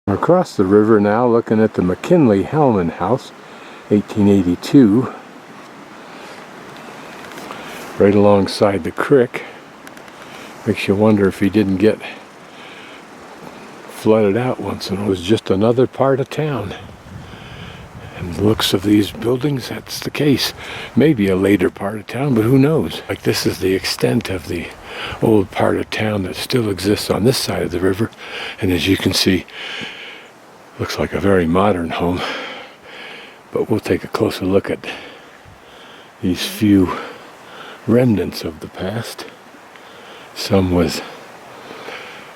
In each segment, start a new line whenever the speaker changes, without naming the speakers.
Across the river now, looking at the McKinley-Hellman house, 1882, right alongside the creek. Makes you wonder if he didn't get flooded out once, and it was just another part of town. And the looks of these buildings, that's the case. Maybe a later part of town, but who knows? Like, this is the extent of the old part of town that still exists on this side of the river. And as you can see, looks like a very modern home. But we'll take a closer look at these few remnants of the past. Some with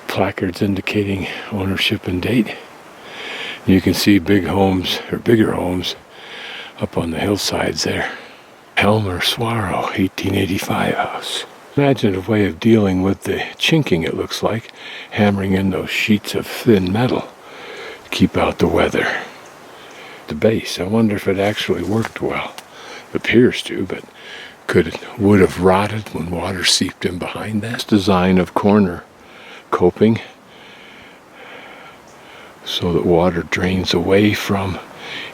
placards indicating ownership and date. You can see big homes, or bigger homes, up on the hillsides there. Helmer Swaro, 1885 house. Imaginative way of dealing with the chinking, it looks like, hammering in those sheets of thin metal to keep out the weather. The base, I wonder if it actually worked well. It appears to, but would have rotted when water seeped in behind that. This design of corner coping so that water drains away from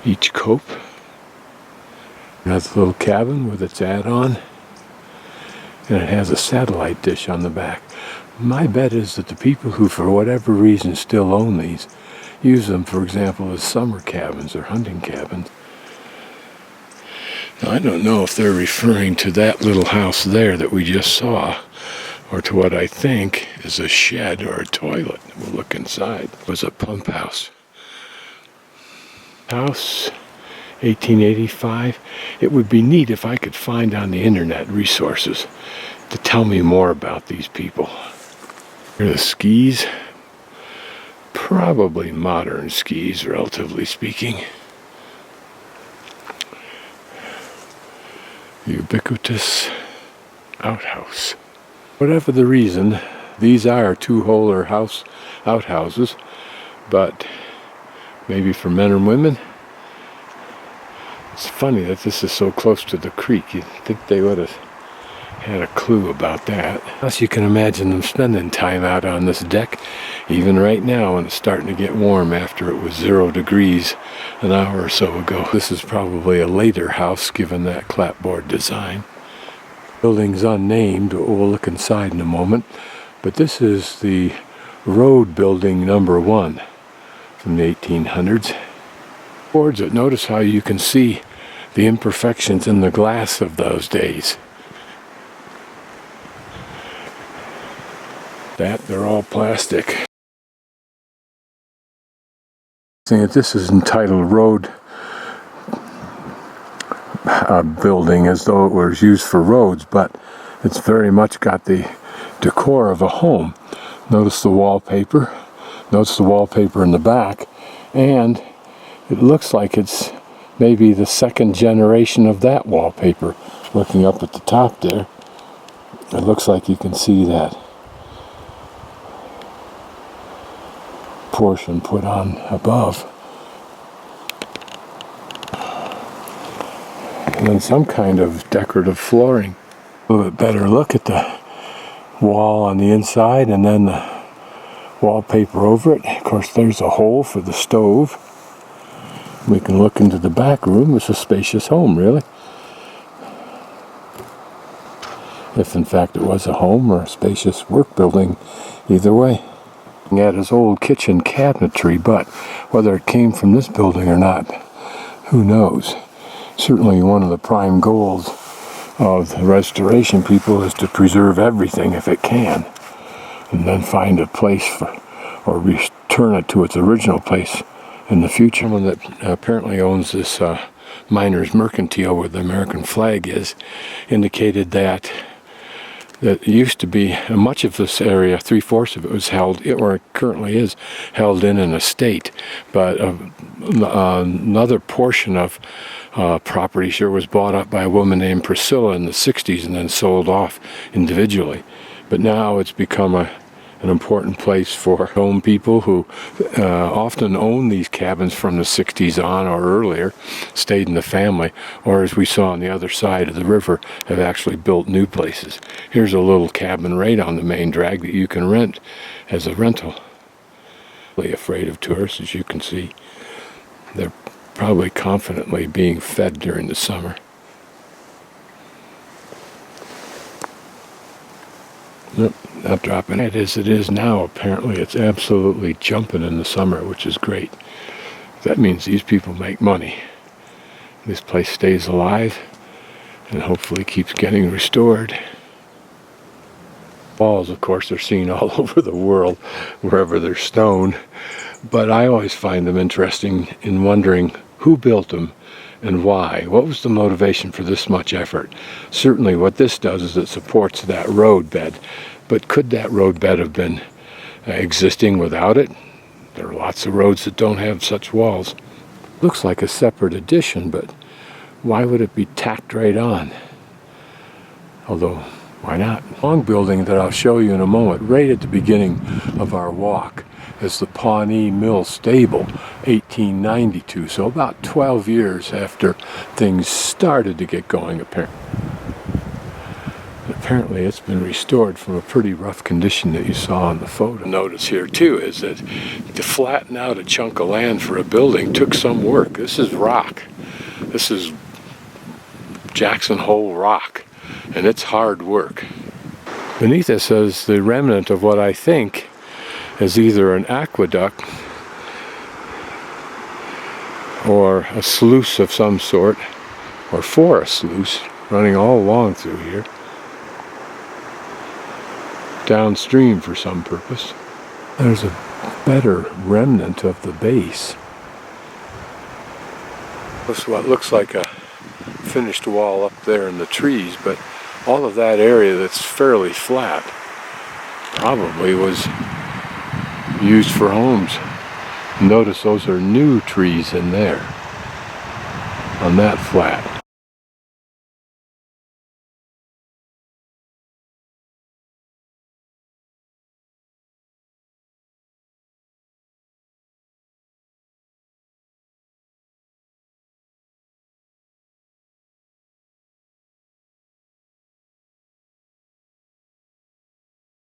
each cope. That's a little cabin with its add-on, and it has a satellite dish on the back. My bet is that the people who, for whatever reason, still own these use them, for example, as summer cabins or hunting cabins. Now, I don't know if they're referring to that little house there that we just saw, or to what I think is a shed or a toilet. We'll look inside. It was a pump house. House, 1885. It would be neat if I could find on the internet resources to tell me more about these people. Here are the skis. Probably modern skis, relatively speaking. Ubiquitous outhouse. Whatever the reason, these are two-holer outhouses, but maybe for men and women. It's funny that this is so close to the creek. You'd think they would have had a clue about that. Plus, you can imagine them spending time out on this deck, even right now when it's starting to get warm after it was 0 degrees an hour or so ago. This is probably a later house given that clapboard design. Building's unnamed, we'll look inside in a moment, but this is the road building number 1 from the 1800s. Boards it, notice how you can see the imperfections in the glass of those days. They're all plastic. This is entitled Road Building, as though it was used for roads, but it's very much got the decor of a home. Notice the wallpaper. Notice the wallpaper in the back, and it looks like it's maybe the second generation of that wallpaper. Looking up at the top there, it looks like you can see that portion put on above. And then some kind of decorative flooring. A little bit better look at the wall on the inside, and then the wallpaper over it. Of course, there's a hole for the stove. We can look into the back room. It's a spacious home, really. If in fact it was a home or a spacious work building, either way. At his old kitchen cabinetry, but whether it came from this building or not, who knows? Certainly one of the prime goals of the restoration people is to preserve everything if it can, and then find a place for, or return it to its original place in the future. Someone that apparently owns this Miners Mercantile where the American flag is, indicated that it used to be much of this area, 3/4 of it was held, or it currently is held in an estate, but another portion of property sure was bought up by a woman named Priscilla in the 60s and then sold off individually. But now it's become an important place for home people who often own these cabins from the 60s on or earlier, stayed in the family, or as we saw on the other side of the river, have actually built new places. Here's a little cabin right on the main drag that you can rent as a rental. exactly afraid of tourists, as you can see. They're probably confidently being fed during the summer. Nope, not dropping it as it is now. Apparently it's absolutely jumping in the summer, which is great. That means these people make money. This place stays alive and hopefully keeps getting restored. Walls, of course, are seen all over the world, wherever they're stone. But I always find them interesting in wondering who built them and why. What was the motivation for this much effort? Certainly what this does is it supports that road bed. But could that road bed have been existing without it? There are lots of roads that don't have such walls. Looks like a separate addition, but why would it be tacked right on? Although, why not? Long building that I'll show you in a moment, right at the beginning of our walk, is the Pawnee Mill Stable, 1892. So about 12 years after things started to get going, apparently. Apparently it's been restored from a pretty rough condition that you saw in the photo. Notice here too is that to flatten out a chunk of land for a building took some work. This is rock. This is Jackson Hole rock, and it's hard work. Beneath this is the remnant of what I think is either an aqueduct or a sluice of some sort, or for a sluice running all along through here, downstream for some purpose. There's a better remnant of the base. This is what looks like a finished wall up there in the trees, but all of that area that's fairly flat probably was used for homes. Notice those are new trees in there on that flat.